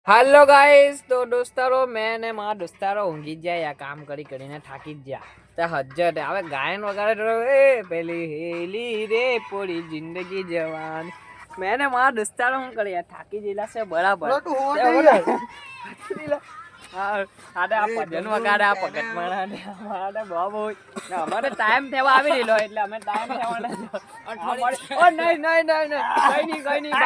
હાલો guys, તો દોસ્તારો મેં ને મારા દોસ્તારો ઊંઘી જ જાય કામ કરીને થાકી જ ગયા તે હજ્જત હવે ગાયન વગાડે એ પેલી હેલી રે પોડી જિંદગી જવાન મેં ને મારા દોસ્તારો શું કરીએ થાકી જેલા છે બરાબર આડે આ ભજન વગાડે આ પગત મારાને અમારે બહુ અમારે ટાઈમ થવા આવી રહેલો એટલે અમે ટાઈમ થવાના ઓ નહીં નહીં નહીં નહીં કઈ નહીં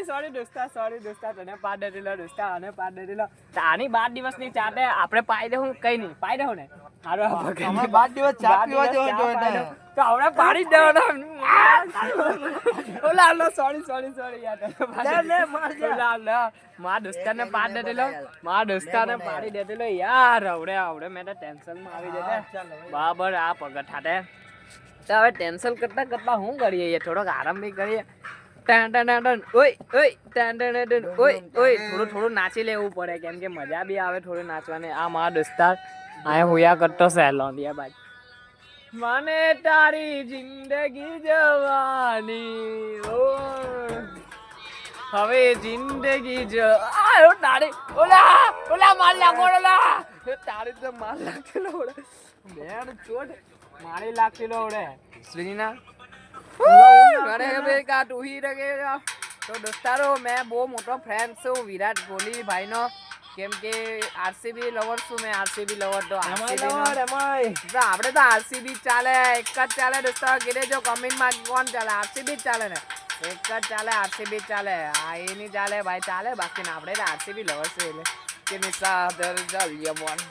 સોરી દોસ્તા તને પાડ દેલો દોસ્તા અને પાડ દેલો આની 12 દિવસની ચાટે આપણે પાઈ દેવું કઈ નહીં પાઈ દેવું ને હારો અમે 12 દિવસ ચા પીવા જવો જોઈએ તો હવે પાડી દેવાનો ઓલા લો સોરી યાર લે માર મારા દોસ્તાને પાડ દેલો મારા દોસ્તાને પાડી દેલો યાર આવડે મેં તો ટેન્શન માં આવી જતે બરાબર આ પગત હાટે તો હવે ટેન્શન કરતા શું કરીએ થોડોક આરામ બી કરીએ થોડું નાચી લેવું પડે કેમ કે મજા બી આવે થોડું નાચવાની આ મારા દોસ્તાર આ હોયા કરતો છે લોંડિયા બાજ મને તારી જિંદગી જવાની હવે જિંદગી ઓલા માર લાગો તારી તો માર લાગેલો બેન ચોટ મારી લાગતી લોડે શ્રીના અરે બે કા ટુહી રગે તો દોસ્તારો મેં બહુ મોટો ફેન છું વિરાટ કોહલી ભાઈનો કેમ કે આરસીબી લવર છું મેં આરસીબી લવર તો આપણે તો આરસીબી ચાલે એક જ ચાલે દોસ્તારો કીધે જો કમેન્ટમાં કોણ ચાલે આરસીબી જ ચાલે ને એક જ ચાલે આરસીબી ચાલે આ એ નહીં ચાલે ભાઈ ચાલે બાકી ને આપણે તો આરસીબી લવર છે એટલે કે નિશા ચાલીએ બોલ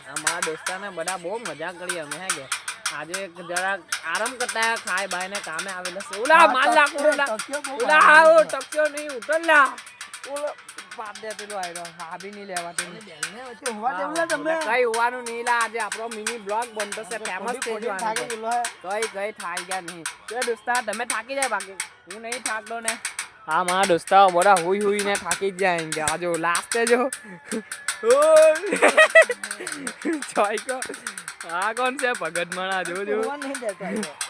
અમારા દોસ્તારને બધા બહુ મજા કરી અમે હે કે આજે જરાક આરામ કરતા ખાય ભાઈ ને કામે આવેલા છે ઓલા માલ લાખો ઓલા આવો ટક્યો નહીં ઉતરલા ઓલો પાડ દે પેલો આયરો હાબી નહીં લેવાતો હોવા દેવલા તમે કઈ હોવાનું નહીં લા આજે આપણો મિની બ્લોગ બનતો છે ફેમસ થઈ જવાનો કઈ થાકી ગયા નહીં તો દોસ્તા તમે થાકી જાય બાકી હું નહીં થાકતો ને હા મારા દોસ્તાઓ બધા હુઈ ને થાકી જ જાય કે આજો લાસ્ટ જો હા કોણ છે ભગત મણા જોજો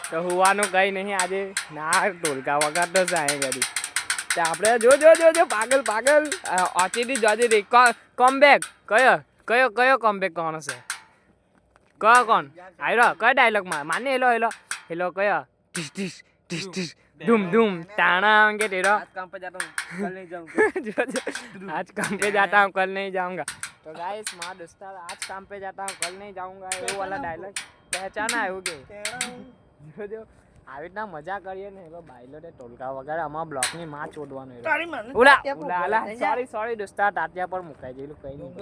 તો હોવાનું કઈ નહીં આજે ના ઢોલકા વગાડતો જાય ગાડી તો આપણે જો પાગલ ઓચીડી જોજી કમબેક કયો કમબેક કોણ છે કોણ આયરો કયો ડાયલોગમાં માને હેલો કયો ટીસ धूम टाणा होंगे तेरा आज काम पे जाता हूँ कल नहीं जाऊंगा आज काम पे जाता हूँ कल नहीं जाऊंगा तो गाइस माँ दोस्ता आज काम पे जाता हूँ कल नहीं जाऊंगा वो वाला डायलॉग पहचाना है वो जो આવી રીતના મજા કરીએ ને એલો બાયલો તે ટોલકા વગાડે અમારા બ્લોક ની માં ચોડવાનું સોરી દોસ્તા તાત્યા પર મુકાઈ ગયેલું કઈ નહીં